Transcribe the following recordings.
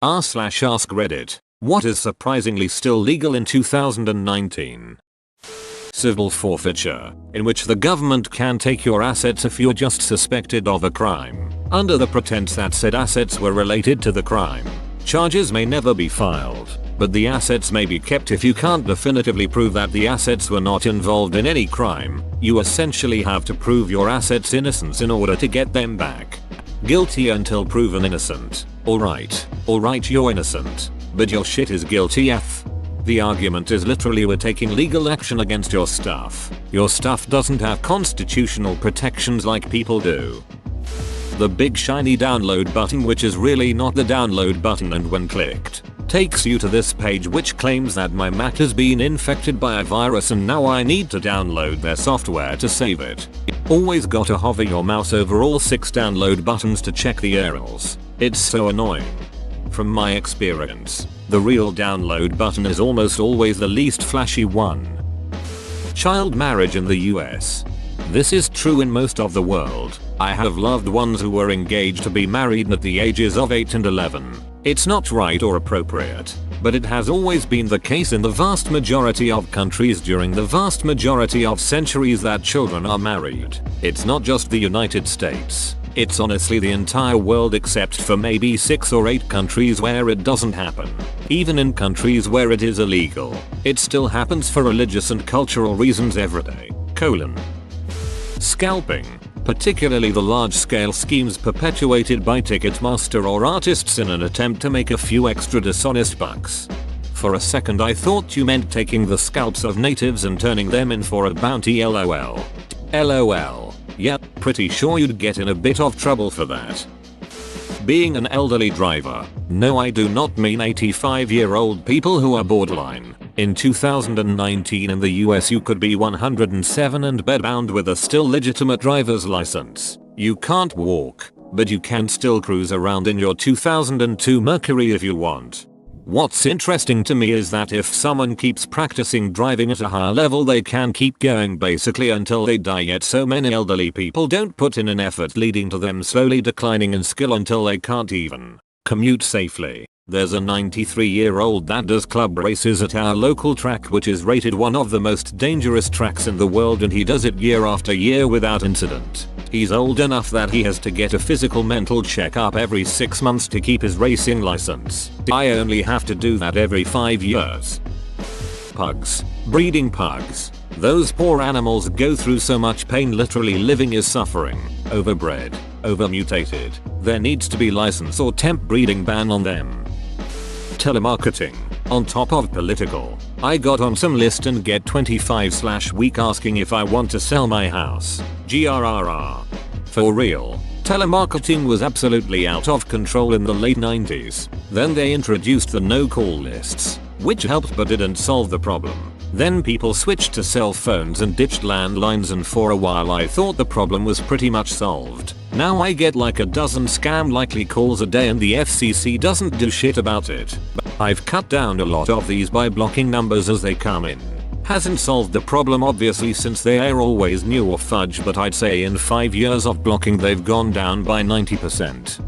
r/ask Reddit. What is surprisingly still legal in 2019? Civil forfeiture, in which the government can take your assets if you're just suspected of a crime, under the pretense that said assets were related to the crime. Charges may never be filed, but the assets may be kept if you can't definitively prove that the assets were not involved in any crime. You essentially have to prove your assets' innocence in order to get them back. Guilty until proven innocent. Alright, you're innocent, but your shit is guilty AF. The argument is literally we're taking legal action against your stuff. Your stuff doesn't have constitutional protections like people do. The big shiny download button, which is really not the download button, and when clicked, takes you to this page which claims that my Mac has been infected by a virus and now I need to download their software to save it. Always gotta hover your mouse over all 6 download buttons to check the URLs. It's so annoying. From my experience, the real download button is almost always the least flashy one. Child marriage in the US. This is true in most of the world. I have loved ones who were engaged to be married at the ages of 8 and 11. It's not right or appropriate, but it has always been the case in the vast majority of countries during the vast majority of centuries that children are married. It's not just the United States. It's honestly the entire world except for maybe 6 or 8 countries where it doesn't happen. Even in countries where it is illegal, it still happens for religious and cultural reasons every day. Scalping, particularly the large-scale schemes perpetuated by Ticketmaster or artists in an attempt to make a few extra dishonest bucks. For a second I thought you meant taking the scalps of natives and turning them in for a bounty, lol. LOL. Yep, pretty sure you'd get in a bit of trouble for that. Being an elderly driver. No, I do not mean 85-year-old people who are borderline. In 2019 in the US you could be 107 and bedbound with a still legitimate driver's license. You can't walk, but you can still cruise around in your 2002 Mercury if you want. What's interesting to me is that if someone keeps practicing driving at a higher level they can keep going basically until they die, yet so many elderly people don't put in an effort, leading to them slowly declining in skill until they can't even commute safely. There's a 93-year-old that does club races at our local track, which is rated one of the most dangerous tracks in the world, and he does it year after year without incident. He's old enough that he has to get a physical mental checkup every 6 months to keep his racing license. I only have to do that every 5 years. Pugs. Breeding pugs. Those poor animals go through so much pain, literally living is suffering. Overbred. Overmutated. There needs to be license or temp breeding ban on them. Telemarketing. On top of political, I got on some list and get 25/week asking if I want to sell my house. GRRR. For real. Telemarketing was absolutely out of control in the late 90s. Then they introduced the no-call lists, which helped but didn't solve the problem. Then people switched to cell phones and ditched landlines, and for a while I thought the problem was pretty much solved. Now I get like a dozen scam likely calls a day and the FCC doesn't do shit about it. I've cut down a lot of these by blocking numbers as they come in. Hasn't solved the problem obviously, since they are always new or fudge, but I'd say in 5 years of blocking they've gone down by 90%.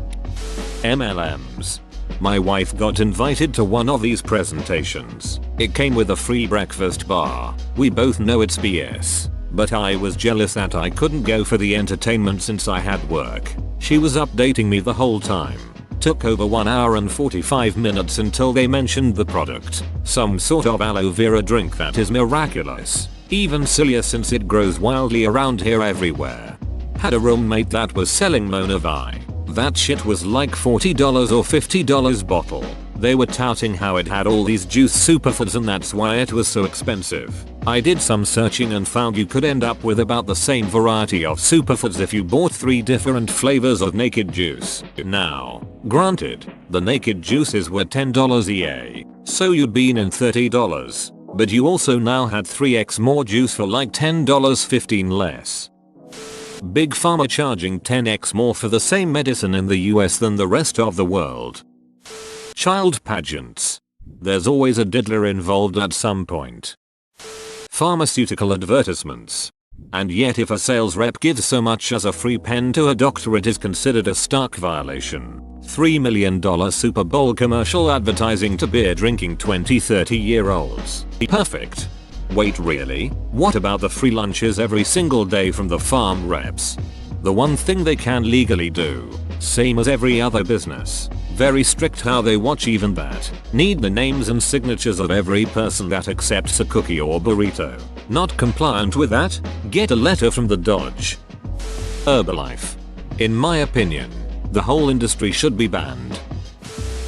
MLMs. My wife got invited to one of these presentations. It came with a free breakfast bar. We both know it's BS, but I was jealous that I couldn't go for the entertainment since I had work. She was updating me the whole time. Took over 1 hour and 45 minutes until they mentioned the product. Some sort of aloe vera drink that is miraculous. Even sillier since it grows wildly around here everywhere. Had a roommate that was selling Monavie. That shit was like $40 or $50 bottle. They were touting how it had all these juice superfoods and that's why it was so expensive. I did some searching and found you could end up with about the same variety of superfoods if you bought 3 different flavors of naked juice. Now, granted, the naked juices were $10 EA, so you'd been in $30. But you also now had 3x more juice for like $10, 15 less. Big Pharma charging 10x more for the same medicine in the US than the rest of the world. Child pageants. There's always a diddler involved at some point. Pharmaceutical advertisements. And yet if a sales rep gives so much as a free pen to a doctor it is considered a stark violation. $3 million Super Bowl commercial advertising to beer drinking 20-30-year-olds. Perfect. Wait, really? What about the free lunches every single day from the farm reps? The one thing they can legally do. Same as every other business. Very strict how they watch even that. Need the names and signatures of every person that accepts a cookie or burrito. Not compliant with that? Get a letter from the Dodge. Herbalife. In my opinion, the whole industry should be banned.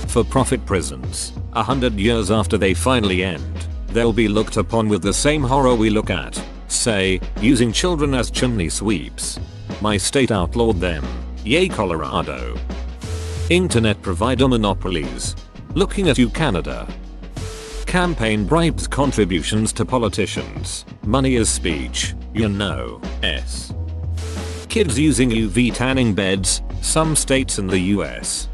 For-profit prisons, 100 years after they finally end, they'll be looked upon with the same horror we look at, say, using children as chimney sweeps. My state outlawed them. Yay, Colorado. Internet provider monopolies. Looking at you, Canada. Campaign bribes, contributions to politicians. Money is speech, you know. S. Kids using UV tanning beds, some states in the US.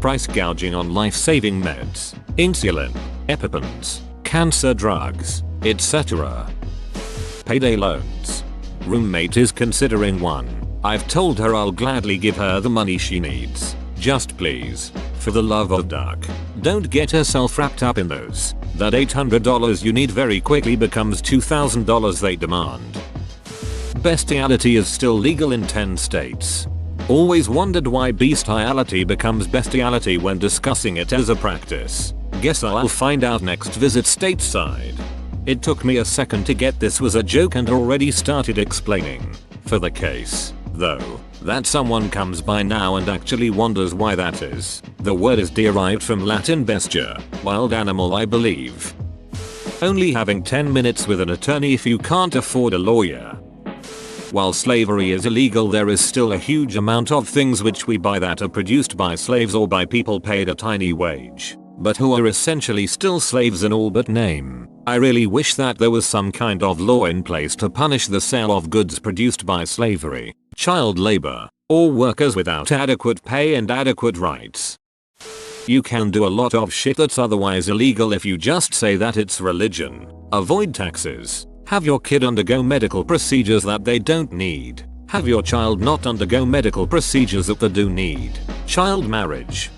Price gouging on life-saving meds, insulin, EpiPens, cancer drugs, etc. Payday loans. Roommate is considering one. I've told her I'll gladly give her the money she needs. Just please, for the love of duck, don't get herself wrapped up in those. That $800 you need very quickly becomes $2,000 they demand. Bestiality is still legal in 10 states. Always wondered why bestiality becomes bestiality when discussing it as a practice. Guess I'll find out next visit stateside. It took me a second to get this was a joke and already started explaining. For the case, though, that someone comes by now and actually wonders why that is. The word is derived from Latin bestia, wild animal I believe. Only having 10 minutes with an attorney if you can't afford a lawyer. While slavery is illegal, there is still a huge amount of things which we buy that are produced by slaves or by people paid a tiny wage, but who are essentially still slaves in all but name. I really wish that there was some kind of law in place to punish the sale of goods produced by slavery, child labor, or workers without adequate pay and adequate rights. You can do a lot of shit that's otherwise illegal if you just say that it's religion. Avoid taxes. Have your kid undergo medical procedures that they don't need. Have your child not undergo medical procedures that they do need. Child marriage.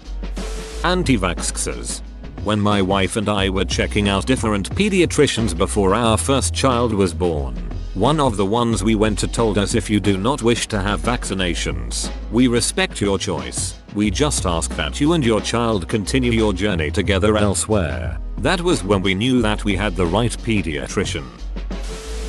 Anti-vaxxers. When my wife and I were checking out different pediatricians before our first child was born, one of the ones we went to told us if you do not wish to have vaccinations, we respect your choice. We just ask that you and your child continue your journey together elsewhere. That was when we knew that we had the right pediatrician.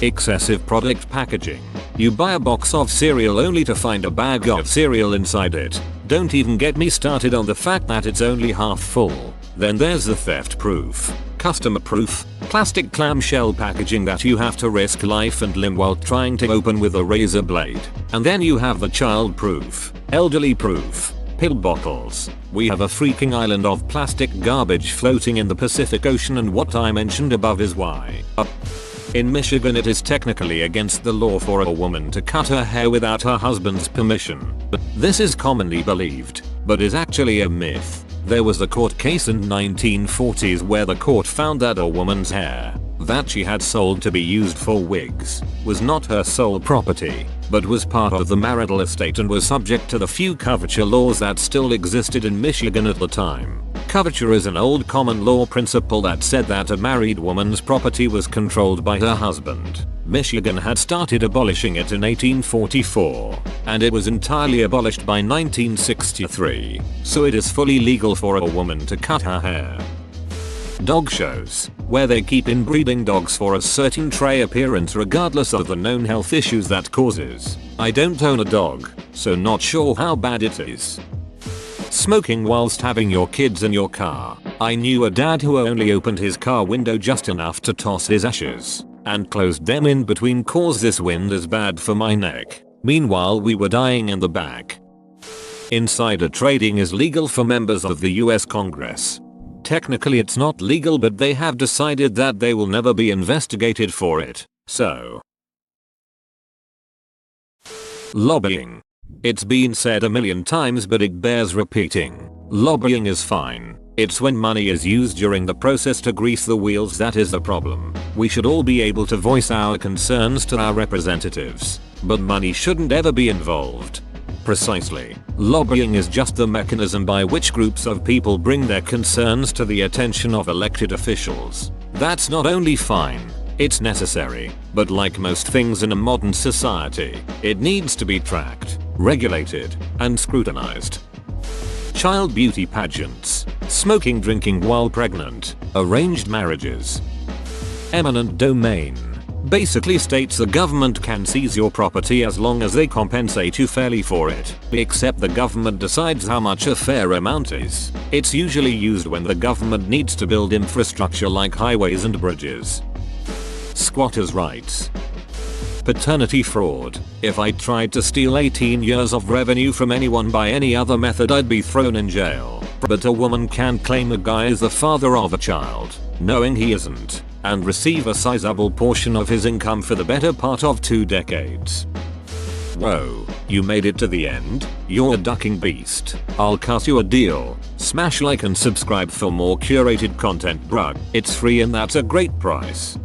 Excessive product packaging. You buy a box of cereal only to find a bag of cereal inside it. Don't even get me started on the fact that it's only half full. Then there's the theft proof, customer proof, plastic clamshell packaging that you have to risk life and limb while trying to open with a razor blade. And then you have the child proof, elderly proof, pill bottles. We have a freaking island of plastic garbage floating in the Pacific Ocean, and what I mentioned above is why. In Michigan it is technically against the law for a woman to cut her hair without her husband's permission. This is commonly believed, but is actually a myth. There was a court case in 1940s where the court found that a woman's hair, that she had sold to be used for wigs, was not her sole property, but was part of the marital estate and was subject to the few coverture laws that still existed in Michigan at the time. Coverture is an old common law principle that said that a married woman's property was controlled by her husband. Michigan had started abolishing it in 1844, and it was entirely abolished by 1963, so it is fully legal for a woman to cut her hair. Dog shows, where they keep inbreeding dogs for a certain tray appearance regardless of the known health issues that causes. I don't own a dog, so not sure how bad it is. Smoking whilst having your kids in your car. I knew a dad who only opened his car window just enough to toss his ashes, and closed them in between cause this wind is bad for my neck. Meanwhile we were dying in the back. Insider trading is legal for members of the US Congress. Technically it's not legal, but they have decided that they will never be investigated for it, so. Lobbying. It's been said a million times but it bears repeating. Lobbying is fine. It's when money is used during the process to grease the wheels that is the problem. We should all be able to voice our concerns to our representatives, but money shouldn't ever be involved. Precisely. Lobbying is just the mechanism by which groups of people bring their concerns to the attention of elected officials. That's not only fine, it's necessary, but like most things in a modern society, it needs to be tracked, regulated, and scrutinized. Child beauty pageants, smoking drinking while pregnant, arranged marriages. Eminent domain basically states the government can seize your property as long as they compensate you fairly for it, except the government decides how much a fair amount is. It's usually used when the government needs to build infrastructure like highways and bridges. Squatters' rights. Paternity fraud. If I tried to steal 18 years of revenue from anyone by any other method, I'd be thrown in jail. But a woman can claim a guy is the father of a child, knowing he isn't, and receive a sizable portion of his income for the better part of 2 decades. Whoa, you made it to the end? You're a ducking beast. I'll cut you a deal. Smash like and subscribe for more curated content, bruh. It's free and that's a great price.